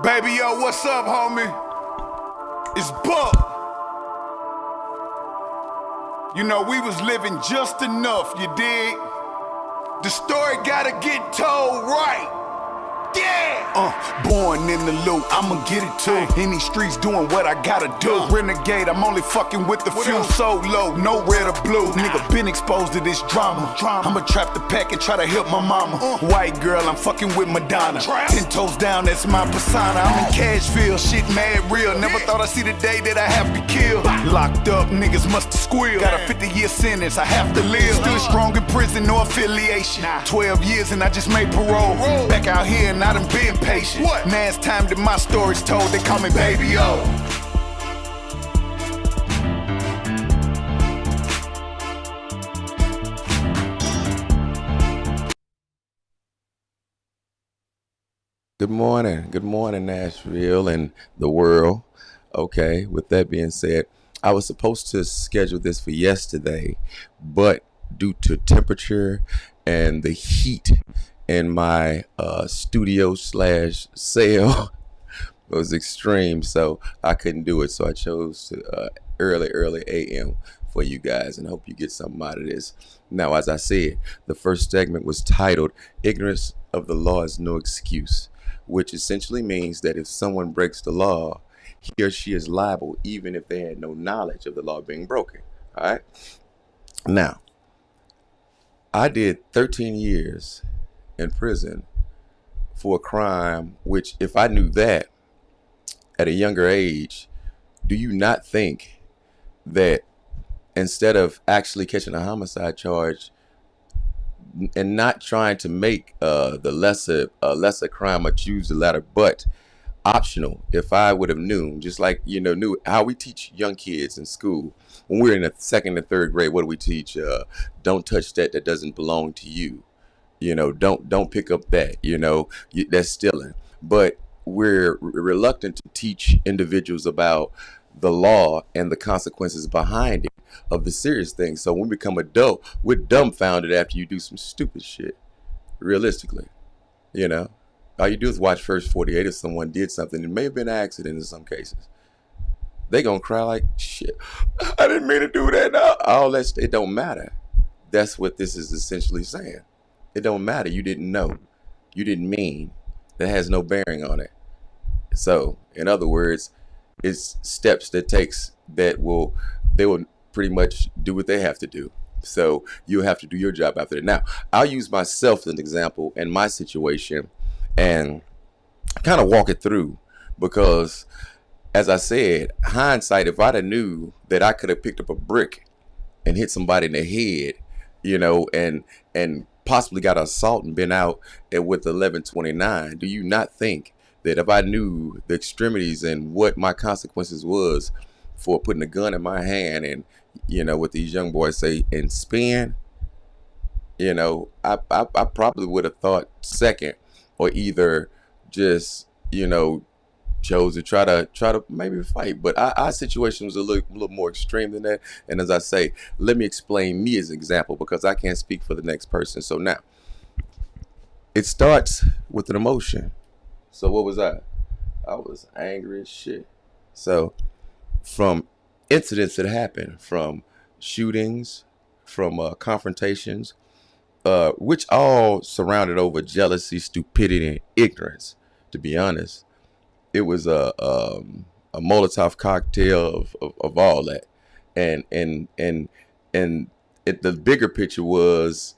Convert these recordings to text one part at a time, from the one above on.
Baby, yo, what's up, homie? It's Buck. You know, we was living just enough, you dig? The story gotta get told right. Yeah! Born in the loop, I'ma get it too. In these streets doing what I gotta do. Renegade, I'm only fucking with the few. Solo, no red or blue. Nigga been exposed to this drama. I'ma trap the pack and try to help my mama. White girl, I'm fucking with Madonna. 10 toes down, that's my persona. I'm in Cashville, shit mad real. Never thought I'd see the day that I have to kill. Locked up, niggas must have squealed. Got a 50-year sentence, I have to live. Still strong in prison, no affiliation. 12 years and I just made parole. Back out here and I done been patient. Now it's time that my story's told. They call me Baby O. Good morning, Nashville and the world. Okay, with that being said, I was supposed to schedule this for yesterday, but due to temperature and the heat in my studio slash cell was extreme, so I couldn't do it. So I chose to early AM for you guys, and hope you get something out of this. Now, as I said, the first segment was titled "Ignorance of the Law is No Excuse," which essentially means that if someone breaks the law, he or she is liable even if they had no knowledge of the law being broken. All right. Now, I did 13 years in prison for a crime which, if I knew that at a younger age, do you not think that instead of actually catching a homicide charge and not trying to make the lesser crime or choose the latter, but optional, if I would have known, just like, knew how we teach young kids in school when we're in the second and third grade, what do we teach? Don't touch that doesn't belong to you. Don't pick up that, that's stealing. But we're reluctant to teach individuals about the law and the consequences behind it of the serious things. So when we become adult, we're dumbfounded after you do some stupid shit. Realistically, all you do is watch First 48 if someone did something. It may have been an accident in some cases. They gonna cry like, shit, I didn't mean to do that. No. All that, it don't matter. That's what this is essentially saying. It don't matter. You didn't know. You didn't mean. That has no bearing on it. So, in other words, it's steps that they will pretty much do what they have to do. So you have to do your job after that. Now, I'll use myself as an example in my situation and kind of walk it through, because as I said, hindsight, if I'd have knew that I could have picked up a brick and hit somebody in the head, and possibly got assault and been out with 1129, do you not think that if I knew the extremities and what my consequences was for putting a gun in my hand and, what these young boys say, and spin, I probably would have thought second, or either just, chose to try to maybe fight. But our situation was a little more extreme than that. And as I say, let me explain me as an example, because I can't speak for the next person. So now, it starts with an emotion. So what was I? I was angry as shit. So from incidents that happened, from shootings, from confrontations, which all surrounded over jealousy, stupidity, and ignorance, to be honest. It was a Molotov cocktail of all that, and the bigger picture was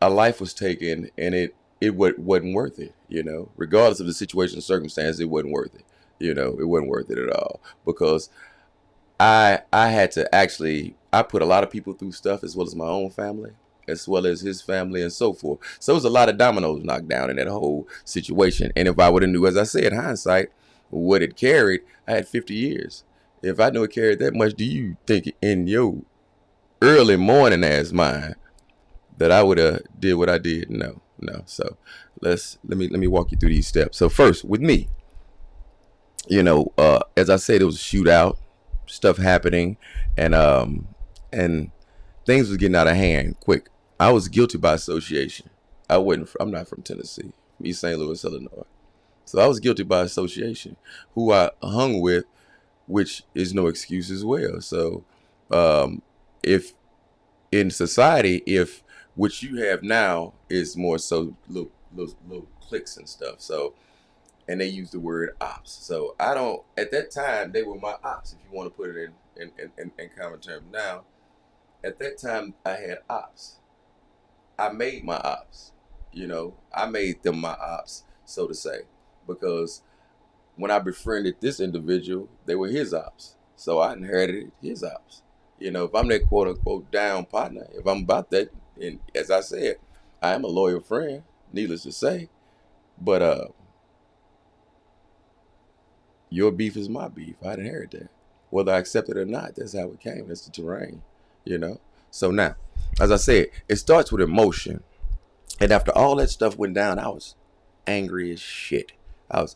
a life was taken, and it wasn't worth it. Regardless of the situation and circumstance, it wasn't worth it. It wasn't worth it at all, because I had to I put a lot of people through stuff, as well as my own family, as well as his family, and so forth. So it was a lot of dominoes knocked down in that whole situation. And if I would have knew, as I said, hindsight, what it carried, I had 50 years. If I knew it carried that much, do you think in your early morning ass mind that I would have did what I did? No. So let me walk you through these steps. So first, with me, as I said, it was a shootout, stuff happening, and things was getting out of hand quick. I was guilty by association. I'm not from Tennessee. East St. Louis, Illinois. So I was guilty by association. Who I hung with, which is no excuse as well. So if in society, if what you have now is more so little cliques and stuff. So, and they use the word ops. So I don't, at that time, they were my ops, if you want to put it in common terms. Now, at that time, I had ops. I made my ops. I made them my ops, so to say, because when I befriended this individual, they were his ops. So I inherited his ops. If I'm that quote unquote down partner, if I'm about that, and as I said, I am a loyal friend, needless to say, but your beef is my beef. I inherit that. Whether I accept it or not, that's how it came. That's the terrain, So now, as I said, it starts with emotion. And after all that stuff went down, I was angry as shit. And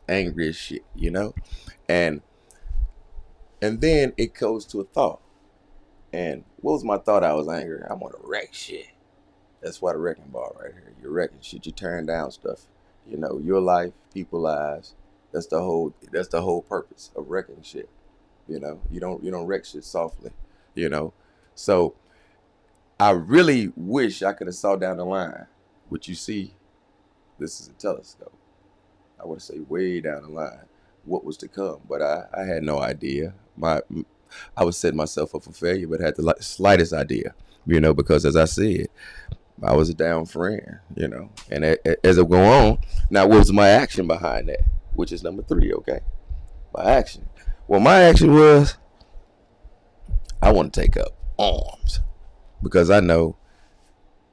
then it goes to a thought. And what was my thought? I was angry. I want to wreck shit. That's why the wrecking ball right here. You're wrecking shit. You're tearing down stuff. Your life, people's lives. That's the whole purpose of wrecking shit. You don't wreck shit softly. So I really wish I could have saw down the line. What you see, this is a telescope. I would say way down the line what was to come, but I had no idea. I was setting myself up for failure, but had the slightest idea, because as I said, I was a down friend, and as it go on, now what was my action behind that, which is number 3, okay? My action. Well, my action was I want to take up arms because I know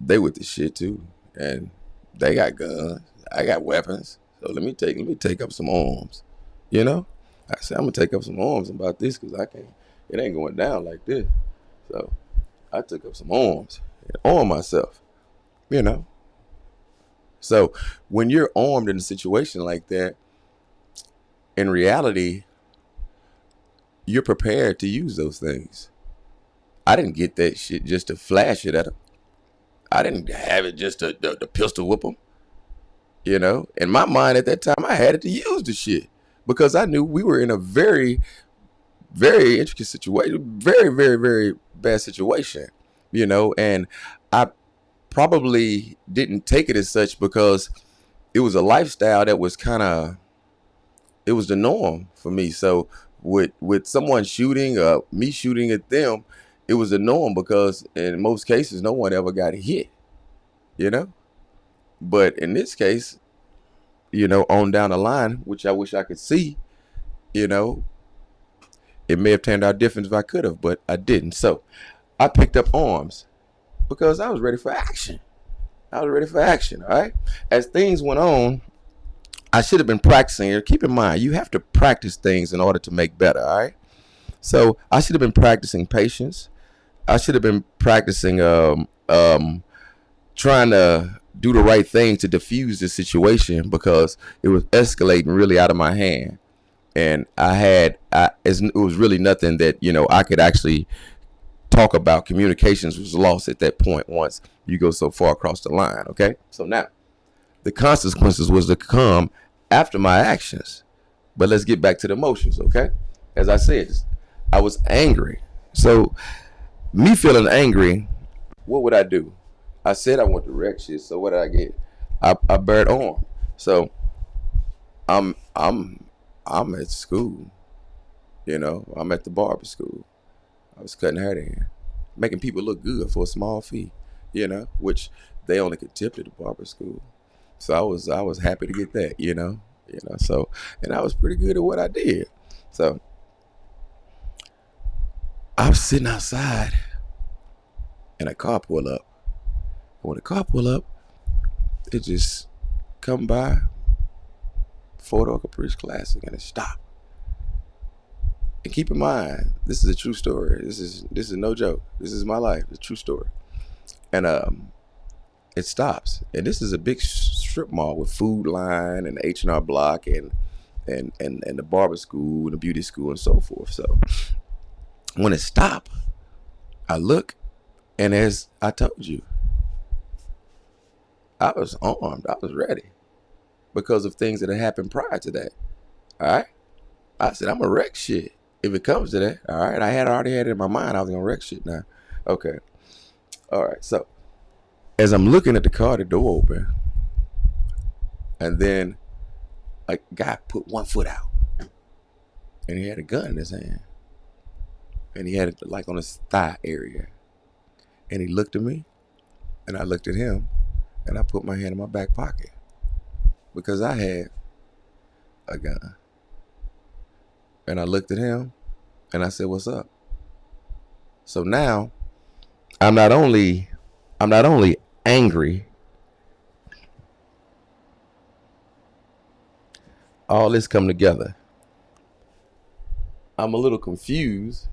they with the shit too, and they got guns, I got weapons. So let me take up some arms, I said I'm gonna take up some arms about this because I can't. It ain't going down like this. So I took up some arms and armed myself, So when you're armed in a situation like that, in reality, you're prepared to use those things. I didn't get that shit just to flash it at them. I didn't have it just to pistol whip them. In my mind at that time, I had it to use the shit because I knew we were in a very, very intricate situation, very, very, very bad situation, and I probably didn't take it as such because it was a lifestyle that was it was the norm for me. So with someone shooting, me shooting at them, it was the norm because in most cases, no one ever got hit, But in this case, on down the line, which I wish I could see, it may have turned out different if I could have, but I didn't. So I picked up arms because I was ready for action. All right? As things went on, I should have been practicing. Keep in mind, you have to practice things in order to make better, all right? So I should have been practicing patience. I should have been practicing trying to do the right thing to diffuse the situation because it was escalating really out of my hand. And it was really nothing that, I could actually talk about. Communications was lost at that point once you go so far across the line, okay? So now, the consequences was to come after my actions. But let's get back to the emotions, okay? As I said, I was angry. So me feeling angry, what would I do? I said I want to wreck shit, so what did I get? I bared arm. So I'm at school, I'm at the barber school. I was cutting hair there, making people look good for a small fee, which they only could tip at the barber school. So I was happy to get that, So, and I was pretty good at what I did. So I was sitting outside, and a car pulled up. When the car pulled up, it just come by, 4-door Caprice Classic, and it stopped. And keep in mind, this is a true story. This is no joke. This is my life. It's a true story. And it stops. And this is a big strip mall with Food Line and H&R Block and the barber school and the beauty school and so forth. So when it stopped, I look, and as I told you, I was armed. I was ready. because of things that had happened prior to that. All right. I said, I'm gonna wreck shit if it comes to that. All right. I had already had it in my mind I was gonna wreck shit now. Okay. All right. So as I'm looking at the car, the door open, and then a guy put one foot out, and he had a gun in his hand, and he had it like on his thigh area, and he looked at me, and I looked at him, and I put my hand in my back pocket because I had a gun, and I looked at him, and I said, "What's up?" So now I'm not only angry. All this come together. I'm a little confused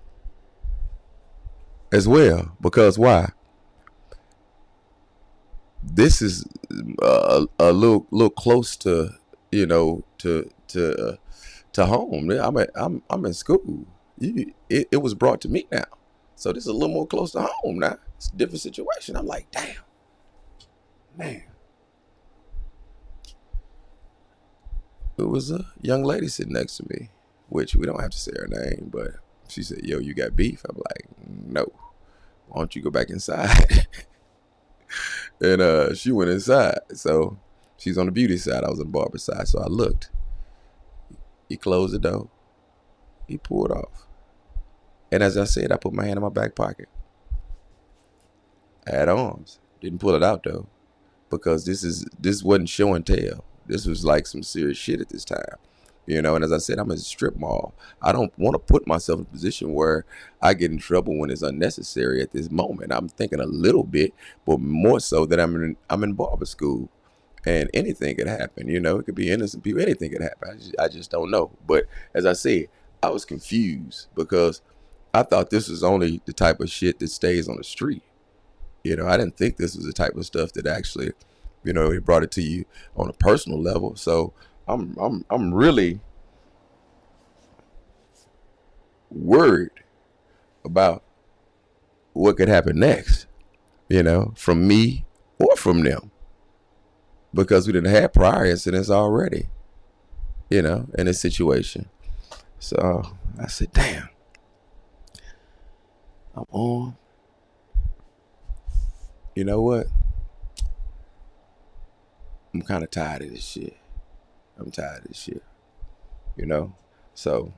as well because why? This is a little close to to home. I'm in school. It was brought to me now, so this is a little more close to home now. It's a different situation. I'm like, damn, man. It was a young lady sitting next to me, which we don't have to say her name, but she said, "Yo, you got beef?" I'm like, "No. Why don't you go back inside?" And she went inside. So she's on the beauty side. I was on the barber side. So I looked. He closed the door. He pulled off. And as I said, I put my hand in my back pocket. I had arms. Didn't pull it out though, because this wasn't show and tell. This was like some serious shit at this time. And as I said, I'm in a strip mall. I don't want to put myself in a position where I get in trouble when it's unnecessary at this moment. I'm thinking a little bit, but more so that I'm in barber school, and anything could happen. It could be innocent people. Anything could happen. I just don't know. But as I said, I was confused because I thought this was only the type of shit that stays on the street. I didn't think this was the type of stuff that actually, it brought it to you on a personal level. So I'm really worried about what could happen next, from me or from them, because we didn't have prior incidents already, in this situation. So I said, damn, I'm on. You know what? I'm kind of tired of this shit. I'm tired of this shit, So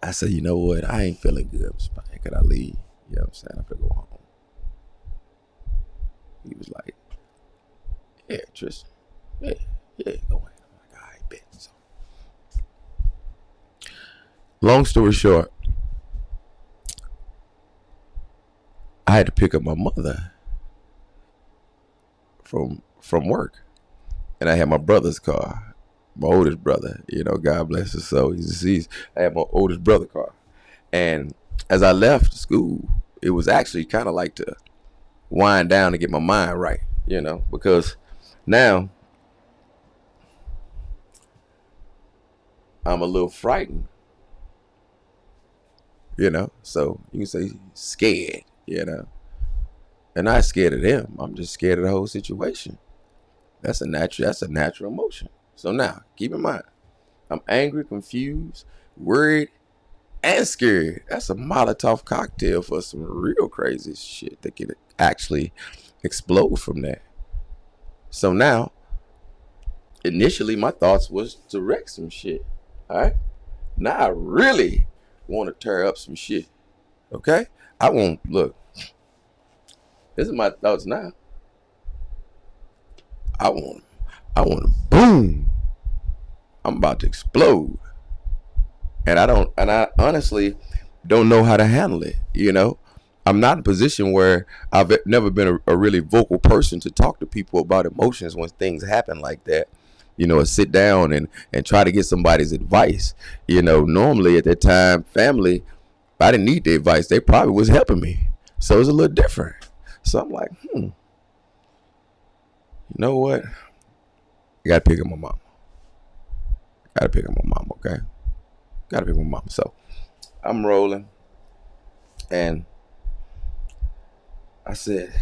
I said, you know what? I ain't feeling good. Could I leave? You know what I'm saying? I'm gonna go home. He was like, yeah, Tristan. Yeah, go ahead. I'm like, all right, bet. So, long story short, I had to pick up my mother from work, and I had my brother's car, my oldest brother. God bless his soul. He's deceased. I had my oldest brother car, and as I left school, it was actually kind of like to wind down to get my mind right, because now I'm a little frightened, so you can say scared, and not scared of them. I'm just scared of the whole situation. That's a natural emotion. So now, keep in mind, I'm angry, confused, worried, and scared. That's a Molotov cocktail for some real crazy shit that can actually explode from that. So now, initially, my thoughts was to wreck some shit. All right. Now I really want to tear up some shit. Okay. I won't look. This is my thoughts now. I want to boom. I'm about to explode. And I honestly don't know how to handle it. I'm not in a position where I've never been a really vocal person to talk to people about emotions when things happen like that. Sit down and try to get somebody's advice. Normally at that time, family, I didn't need the advice. They probably was helping me. So it's a little different. So I'm like, you know what? I gotta pick up my mom. Okay? Gotta pick up my mom. So I'm rolling, and I said,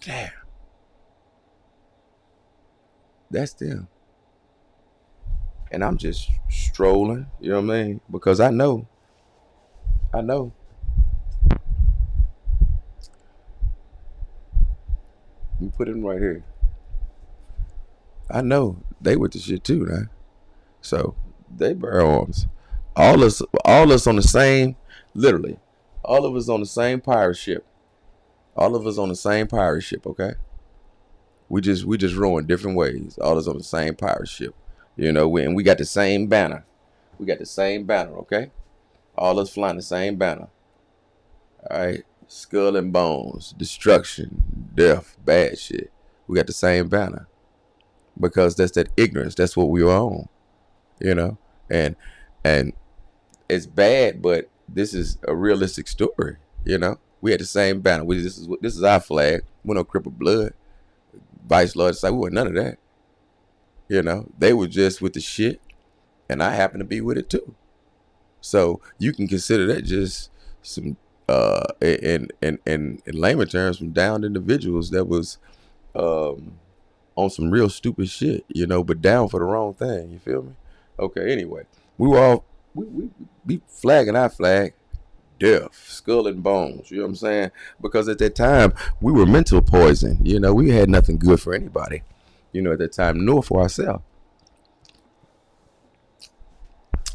damn, that's them. And I'm just strolling, you know what I mean? Because I know. Let me put it right here. I know they with the shit too, man. So they bear arms. All us on the same, literally, all of us on the same pirate ship. All of us on the same pirate ship, okay? We just rowing different ways. All of us on the same pirate ship. You know, and we got the same banner. We got the same banner, okay? All us flying the same banner. All right? Skull and bones, destruction, death, bad shit. We got the same banner. Because that's that ignorance. That's what we were on. You know? And it's bad, but this is a realistic story, you know? We had the same banner. This is our flag. We no crippled blood. Vice Lord, we were none of that. You know, they were just with the shit, and I happen to be with it too. So you can consider that just some, in layman terms, some downed individuals that was on some real stupid shit, you know, but down for the wrong thing. You feel me? Okay. Anyway, we were all we flagging our flag. Death, skull and bones, you know what I'm saying? Because at that time, we were mental poison. You know, we had nothing good for anybody, you know, at that time, nor for ourselves.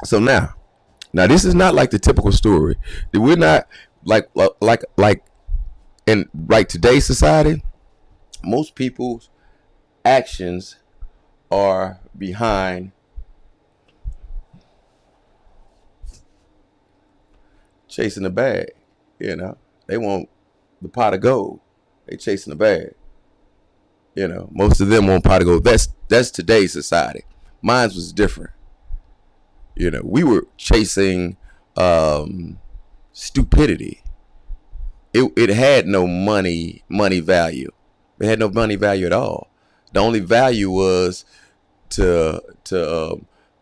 So now this is not like the typical story. We're not like in today's society, most people's actions are behind chasing the bag, you know. They want the pot of gold. They chasing the bag. You know, most of them want pot of gold. That's today's society. Mine was different. You know, we were chasing stupidity. It had no money value. It had no money value at all. The only value was to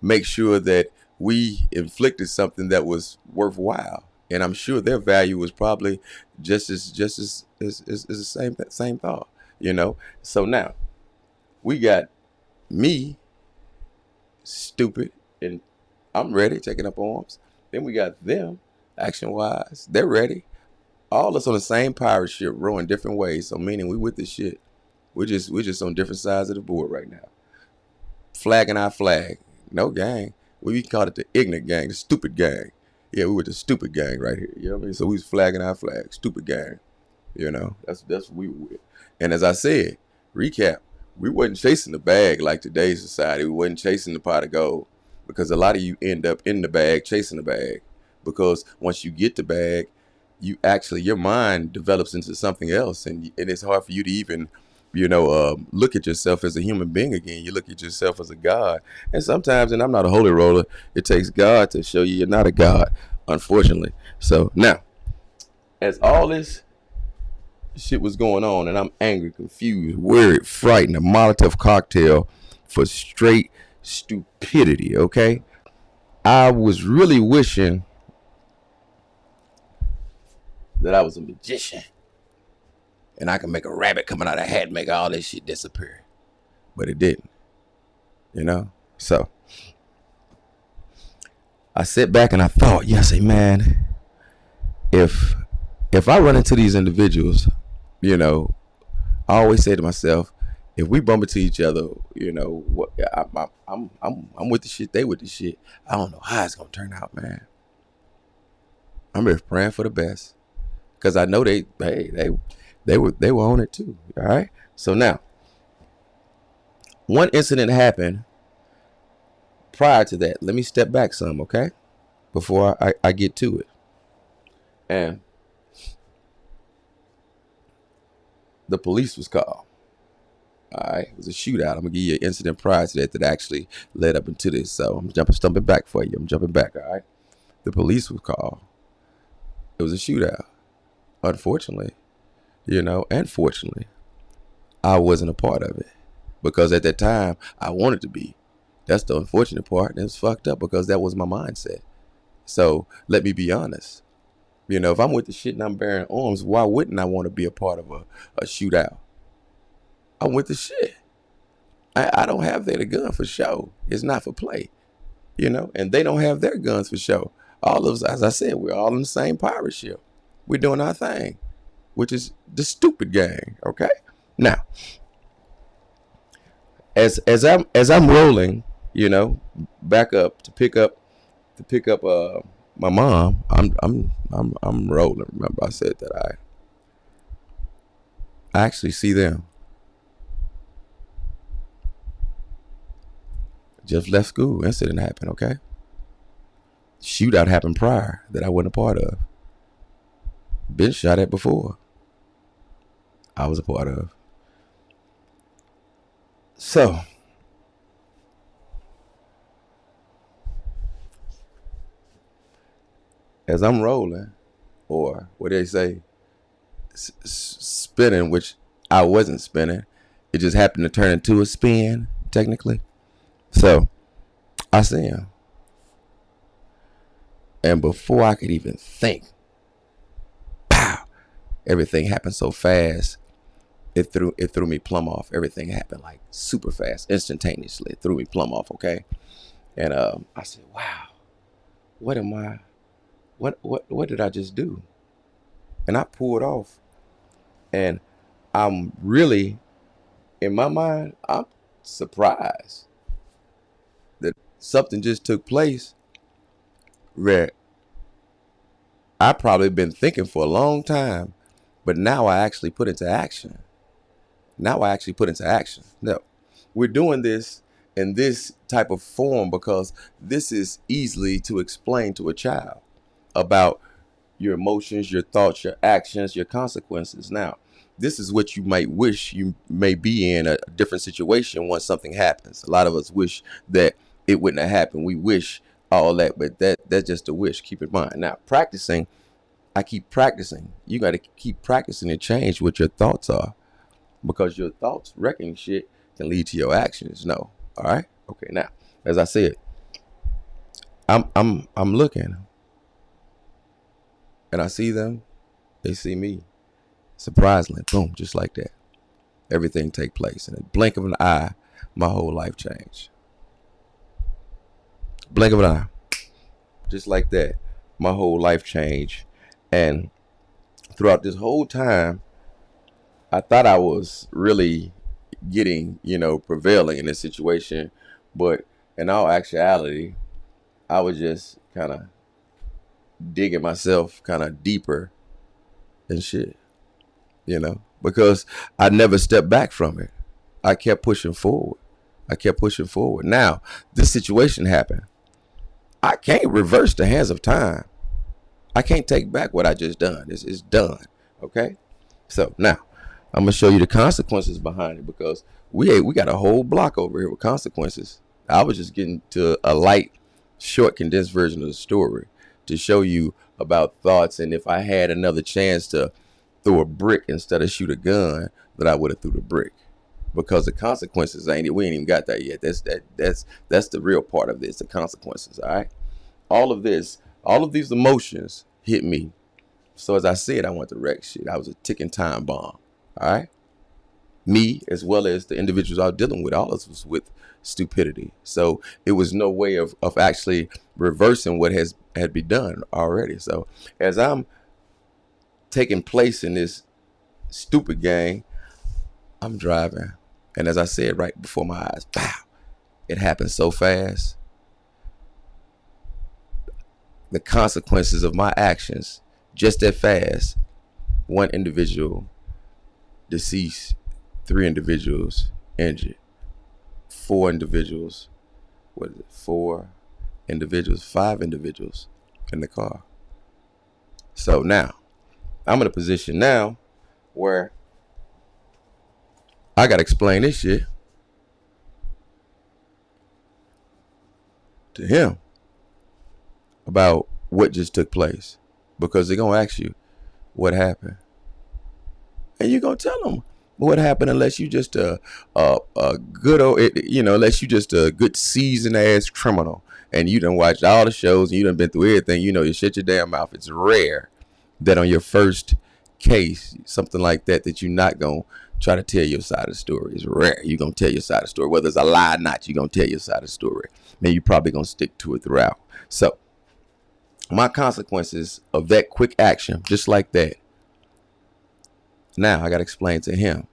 make sure that we inflicted something that was worthwhile. And I'm sure their value was probably just as the same thought, you know. So now we got me, stupid, and I'm ready, taking up arms. Then we got them, action wise, they're ready. All of us on the same pirate ship, rowing different ways. So meaning we with this shit. We're just on different sides of the board right now. Flagging our flag, no gang. We called it the ignorant gang, the stupid gang. Yeah, we were the stupid gang right here. You know what I mean? So we was flagging our flag, stupid gang. You know, that's what we were with. And as I said, recap, we wasn't chasing the bag like today's society. We wasn't chasing the pot of gold, because a lot of you end up in the bag chasing the bag. Because once you get the bag, your mind develops into something else, and it's hard for you to even, you know, look at yourself as a human being again. You look at yourself as a god. And sometimes, and I'm not a holy roller, it takes God to show you you're not a god, unfortunately. So now, as all this shit was going on, and I'm angry, confused, worried, frightened, a Molotov cocktail for straight stupidity, okay? I was really wishing that I was a magician and I can make a rabbit coming out of a hat and make all this shit disappear. But it didn't, you know? So I sit back and I thought, man, if I run into these individuals, you know, I always say to myself, if we bump into each other, you know, I'm with the shit, they with the shit. I don't know how it's gonna turn out, man. I'm just praying for the best, because I know they were on it too. All right. So now, one incident happened prior to that. Let me step back some, okay, before I get to it. And the police was called. All right, it was a shootout. I'm gonna give you an incident prior to that actually led up into this. So I'm jumping back for you. I'm jumping back. All right, the police was called. It was a shootout. Unfortunately, you know, and fortunately, I wasn't a part of it, because at that time I wanted to be. That's the unfortunate part. And it's fucked up, because that was my mindset. So let me be honest. You know, if I'm with the shit and I'm bearing arms, why wouldn't I want to be a part of a shootout? I'm with the shit. I don't have their gun for show. It's not for play, and they don't have their guns for show. All of us, as I said, we're all in the same pirate ship. We're doing our thing, which is the stupid gang. Okay. Now, as I'm rolling, back up to pick up my mom. I'm rolling. Remember, I said that I actually see them. Just left school. Incident happened. Okay. Shootout happened prior that I wasn't a part of. Been shot at before. I was a part of. So, as I'm rolling, or what they say, spinning, which I wasn't spinning, it just happened to turn into a spin, technically. So, I see him. And before I could even think, pow, everything happened so fast. It threw me plumb off. Everything happened like super fast, instantaneously. It threw me plumb off, okay? And I said, wow, what did I just do? And I pulled off. And I'm really, in my mind, I'm surprised that something just took place where I probably been thinking for a long time, but now I actually put into action. No, we're doing this in this type of form because this is easily to explain to a child about your emotions, your thoughts, your actions, your consequences. Now, this is what you might wish you may be in a different situation once something happens. A lot of us wish that it wouldn't have happened. We wish all that, but that's just a wish. Keep in mind. Now, practicing, I keep practicing. You got to keep practicing to change what your thoughts are, because your thoughts wrecking shit can lead to your actions. No, all right, okay. Now, as I said, I'm looking, and I see them. They see me. Surprisingly, boom, just like that, everything take place in a blink of an eye. My whole life changed. Blink of an eye, just like that, my whole life changed. And throughout this whole time, I thought I was really getting, prevailing in this situation, but in all actuality, I was just kind of digging myself kind of deeper and shit, because I never stepped back from it. I kept pushing forward. Now, this situation happened. I can't reverse the hands of time. I can't take back what I just done. It's done. Okay? So now I'm gonna show you the consequences behind it, because we got a whole block over here with consequences. I was just getting to a light, short, condensed version of the story to show you about thoughts, and if I had another chance to throw a brick instead of shoot a gun, that I would have threw the brick, because the consequences we ain't even got that yet. That's the real part of this, the consequences. All right, all of these emotions hit me. So as I said, I went to wreck shit. I was a ticking time bomb. All right, me as well as the individuals I was dealing with, all of us was with stupidity. So it was no way of actually reversing what had been done already. So as I'm taking place in this stupid gang, I'm driving, and as I said, right before my eyes, pow, it happened so fast. The consequences of my actions, just that fast. One individual deceased, 3 individuals injured, 4 individuals, 5 individuals in the car. So now, I'm in a position now where I gotta explain this shit to him about what just took place, because they're gonna ask you what happened, and you're gonna tell them what happened, unless you just a good old, unless you just a good seasoned ass criminal and you done watched all the shows and you done been through everything. You shut your damn mouth. It's rare that on your first case, something like that, that you're not going to try to tell your side of the story. It's rare. You're going to tell your side of the story. Whether it's a lie or not, you're going to tell your side of the story. Man, you're probably going to stick to it throughout. So my consequences of that quick action, just like that. Now I got to explain to him.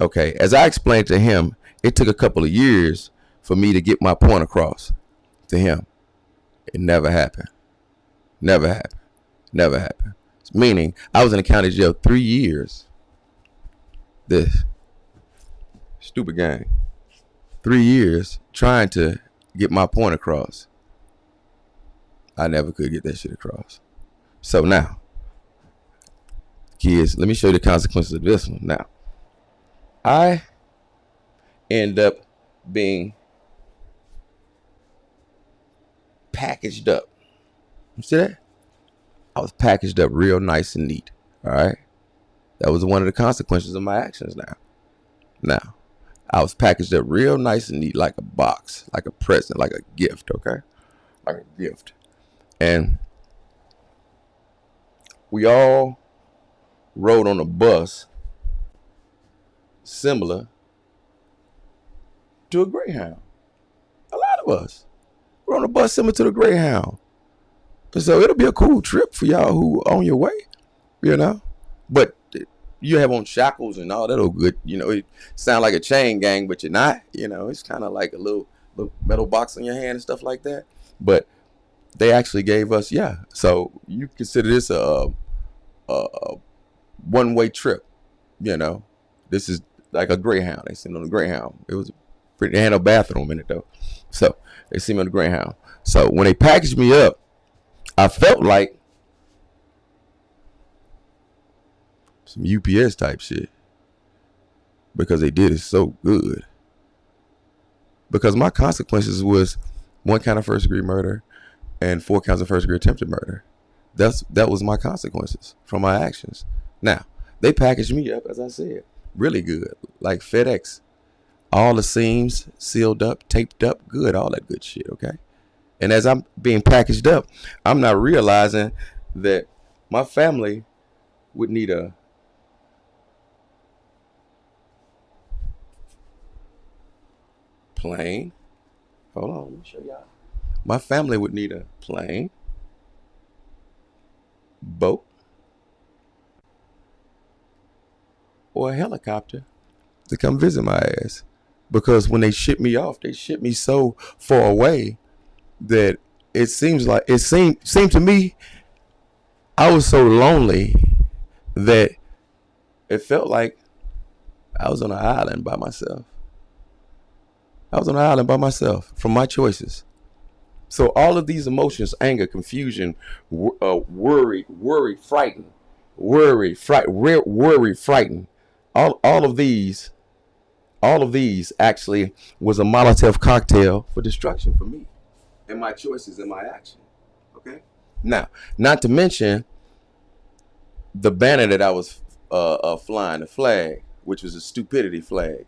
Okay, as I explained to him, it took a couple of years for me to get my point across to him. It never happened. Never happened. Never happened. Meaning, I was in the county jail 3 years. This stupid gang. 3 years trying to get my point across. I never could get that shit across. So now, kids, let me show you the consequences of this one. Now, I end up being packaged up. You see that? I was packaged up real nice and neat. All right. That was one of the consequences of my actions Now, I was packaged up real nice and neat, like a box, like a present, like a gift. Okay. Like a gift. And we all rode on a bus similar to a Greyhound. A lot of us. We're on a bus similar to the Greyhound. So it'll be a cool trip for y'all who on your way, you know. But you have on shackles and all that old good, you know. It sound like a chain gang, but you're not. You know, it's kind of like a little metal box on your hand and stuff like that. But they actually gave us, yeah. So you consider this a one-way trip, you know. This is like a Greyhound. They sent on a Greyhound. It was pretty. They had no bathroom in it though, so they sent me on the Greyhound. So when they packaged me up, I felt like some UPS type shit because they did it so good. Because my consequences was 1 count of first degree murder and 4 counts of first degree attempted murder. That was my consequences from my actions. Now, they packaged me up, as I said, really good, like FedEx. All the seams sealed up, taped up, good, all that good shit, okay? And as I'm being packaged up, I'm not realizing that my family would need a plane. Hold on, let me show y'all. My family would need a plane, boat, or a helicopter to come visit my ass. Because when they shipped me off, they shipped me so far away that it seemed to me I was so lonely that it felt like I was on an island by myself. I was on an island by myself from my choices. So all of these emotions, anger, confusion, worry, frightened, frightened. All of these actually was a Molotov cocktail for destruction for me and my choices and my action. Okay. Now, not to mention the banner that I was flying, the flag, which was a stupidity flag,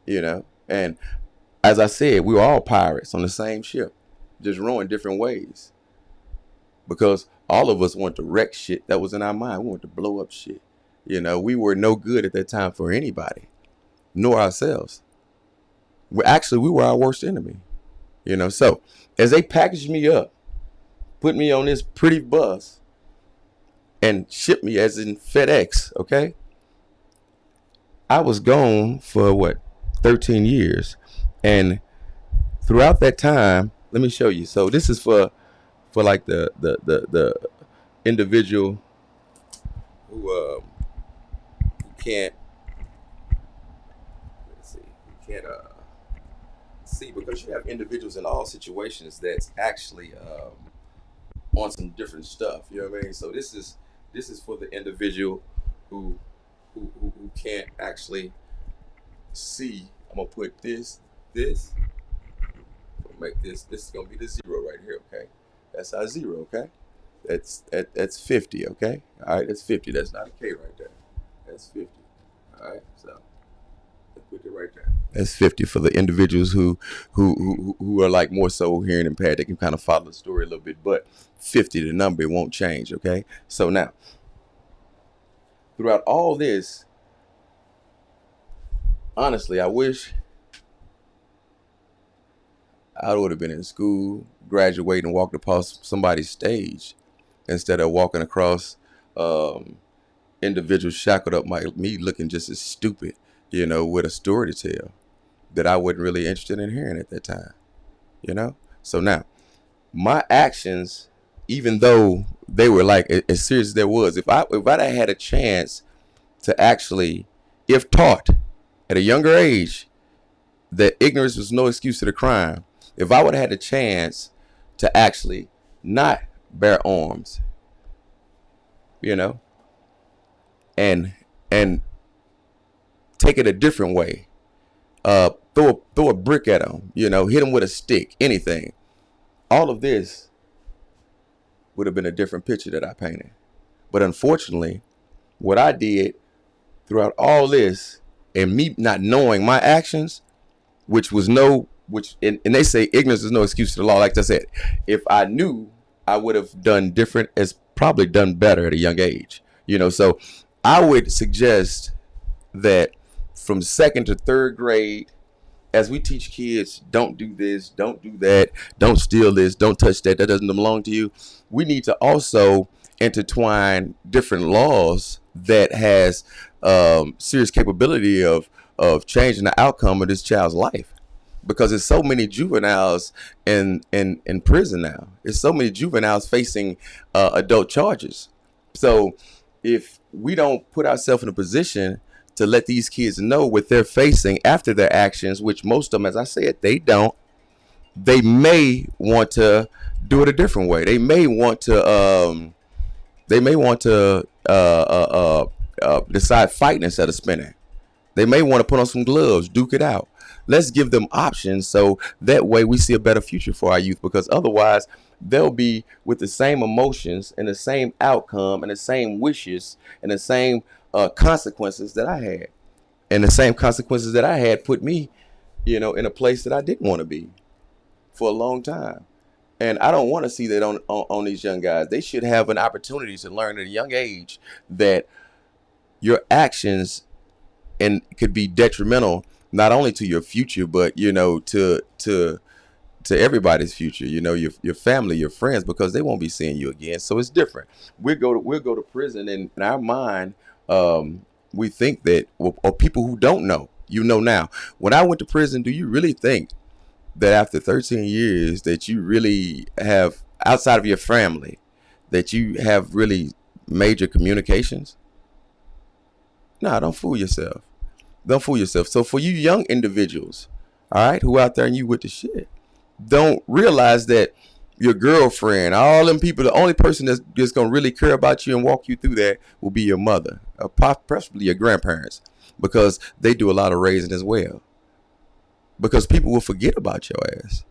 you know. And as I said, we were all pirates on the same ship, just rowing different ways. Because all of us wanted to wreck shit that was in our mind. We wanted to blow up shit. You know, we were no good at that time for anybody, nor ourselves. We were our worst enemy. You know, so as they packaged me up, put me on this pretty bus, and shipped me as in FedEx, okay? I was gone for 13 years. And throughout that time, let me show you. So this is for like the individual who can't, let's see, who can't see, because you have individuals in all situations that's actually on some different stuff. You know what I mean? So this is for the individual who can't actually see. I'm gonna put this. Make this is gonna be the 0 right here. Okay, that's our 0. Okay, that's 50. Okay, all right, that's 50. That's not a K right there. That's 50. All right, so let's put it right there. That's 50 for the individuals who are like more so hearing impaired. They can kind of follow the story a little bit, but 50, the number, it won't change. Okay, so now throughout all this, honestly, I wish I would have been in school, graduating, and walked across somebody's stage instead of walking across individuals shackled up like me, looking just as stupid, with a story to tell that I wasn't really interested in hearing at that time. So now, my actions, even though they were like as serious as there was, if I had a chance to actually, if taught at a younger age that ignorance was no excuse to the crime, if I would have had a chance to actually not bear arms, you know, and and take it a different way, throw a brick at them, hit them with a stick, anything. All of this would have been a different picture that I painted. But unfortunately, what I did throughout all this, and me not knowing my actions, and they say ignorance is no excuse to the law. Like I said, if I knew, I would have done different, as probably done better at a young age. So I would suggest that from second to third grade, as we teach kids, don't do this, don't do that, don't steal this, don't touch that, that doesn't belong to you. We need to also intertwine different laws that has serious capability of changing the outcome of this child's life. Because there's so many juveniles in prison now. There's so many juveniles facing adult charges. So if we don't put ourselves in a position to let these kids know what they're facing after their actions, which most of them, as I said, they don't, they may want to do it a different way. They may want to decide fighting instead of spinning. They may want to put on some gloves, duke it out. Let's give them options so that way we see a better future for our youth, because otherwise they'll be with the same emotions and the same outcome and the same wishes and the same consequences that I had. And the same consequences that I had put me, in a place that I didn't want to be for a long time. And I don't want to see that on these young guys. They should have an opportunity to learn at a young age that your actions and could be detrimental not only to your future, but to everybody's future. Your family, your friends, because they won't be seeing you again. So it's different. We'll go to prison, and in our mind, we think that, or people who don't know, now. When I went to prison, do you really think that after 13 years that you really have, outside of your family, that you have really major communications? No, don't fool yourself. Don't fool yourself. So for you young individuals, all right, who out there and you with the shit, don't realize that your girlfriend, all them people, the only person that's just going to really care about you and walk you through that will be your mother, or possibly your grandparents, because they do a lot of raising as well. Because people will forget about your ass.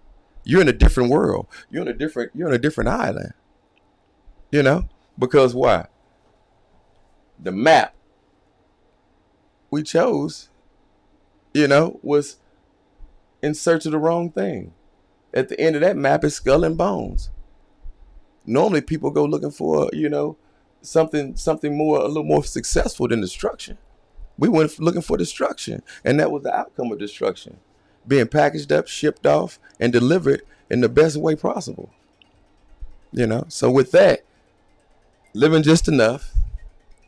You're in a different world. You're on a different island. Because why? The map we chose, was in search of the wrong thing. At the end of that map is skull and bones. Normally people go looking for, something more, a little more successful than destruction. We went looking for destruction, and that was the outcome of destruction. Being packaged up, shipped off, and delivered in the best way possible. So with that, living just enough.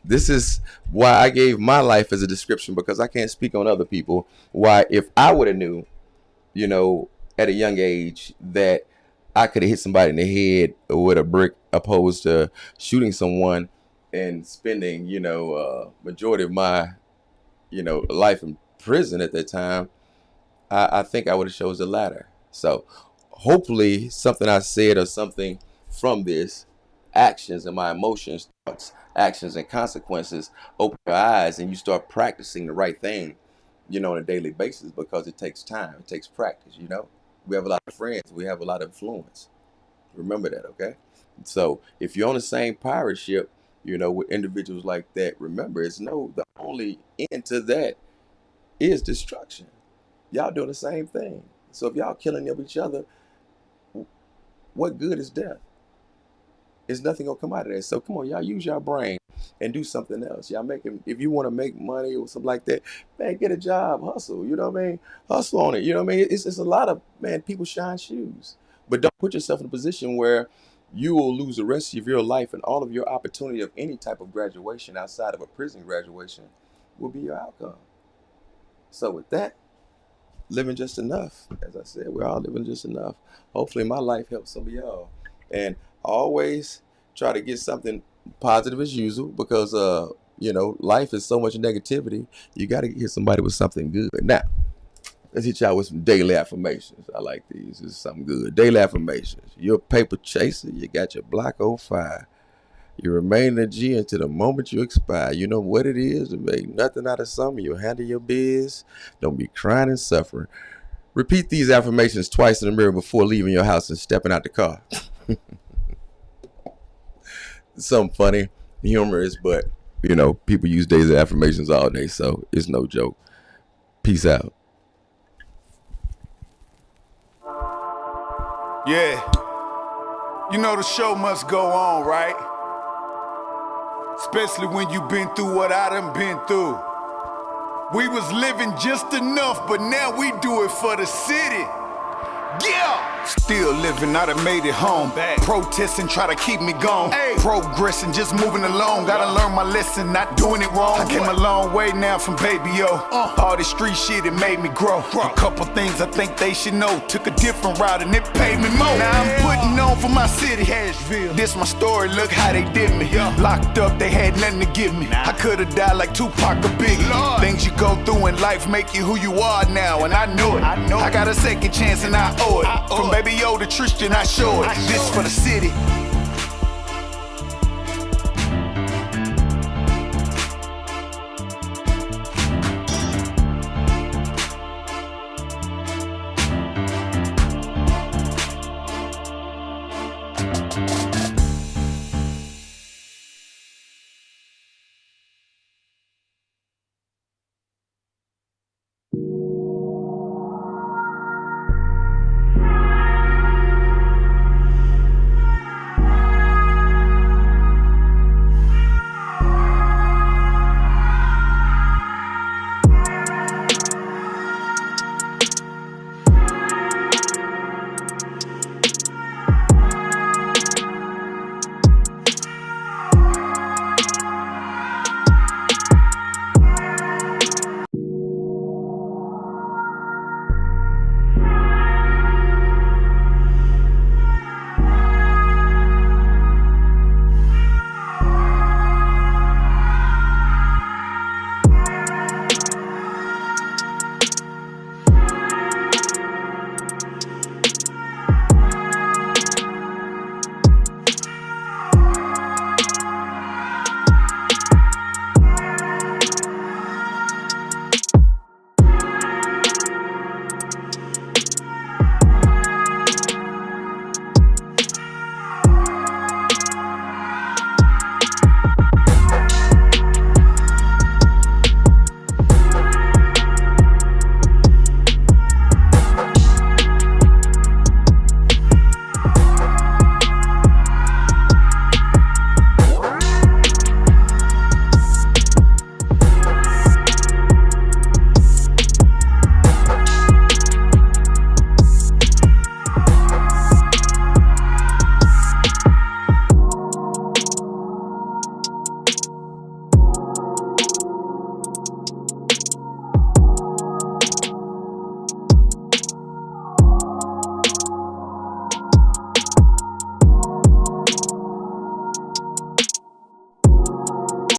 This is why I gave my life as a description, because I can't speak on other people. Why, if I would have knew, at a young age that I could have hit somebody in the head with a brick opposed to shooting someone and spending, majority of my, life in prison at that time, I think I would have chose the latter. So hopefully something I said or something from this, actions and my emotions, thoughts, actions and consequences, open your eyes and you start practicing the right thing, on a daily basis, because it takes time. It takes practice, We have a lot of friends. We have a lot of influence. Remember that, okay? So if you're on the same pirate ship, with individuals like that, remember, the only end to that is destruction. Y'all doing the same thing. So if y'all killing of each other, what good is death? There's nothing gonna come out of that. So come on, y'all, use your brain and do something else. Y'all making, if you want to make money or something like that, man, get a job, hustle. You know what I mean? Hustle on it. You know what I mean? It's a lot of, man, people shine shoes, but don't put yourself in a position where you will lose the rest of your life and all of your opportunity of any type of graduation outside of a prison graduation will be your outcome. So with that, living just enough. As I said, we're all living just enough. Hopefully my life helps some of y'all. And always try to get something positive as usual, because you know, life is so much negativity. You got to hit somebody with something good. Now, let's hit y'all with some daily affirmations. I like these. This is something good. Daily affirmations. You're a paper chaser. You got your block on fire. You remain in the G until the moment you expire. You know what it is to make nothing out of something. You'll handle your biz. Don't be crying and suffering. Repeat these affirmations twice in the mirror before leaving your house and stepping out the car. Something funny, humorous, but you know, people use daily affirmations all day, so it's no joke. Peace out. Yeah. You know the show must go on, right? Especially when you been through what I done been through. We was living just enough, but now we do it for the city. Yeah! Still living, I done made it home. Protesting, try to keep me gone. Progressing, just moving along. Gotta learn my lesson, not doing it wrong. I came a long way now from baby-o. All this street shit, it made me grow. A couple things I think they should know. Took a different route and it paid me more. Now I'm putting on for my city. This my story, look how they did me. Locked up, they had nothing to give me. I could've died like Tupac or Biggie. Things you go through in life make you who you are now, and I knew it. I got a second chance and I owe it. From baby-o to Tristan, I show it. This for the city.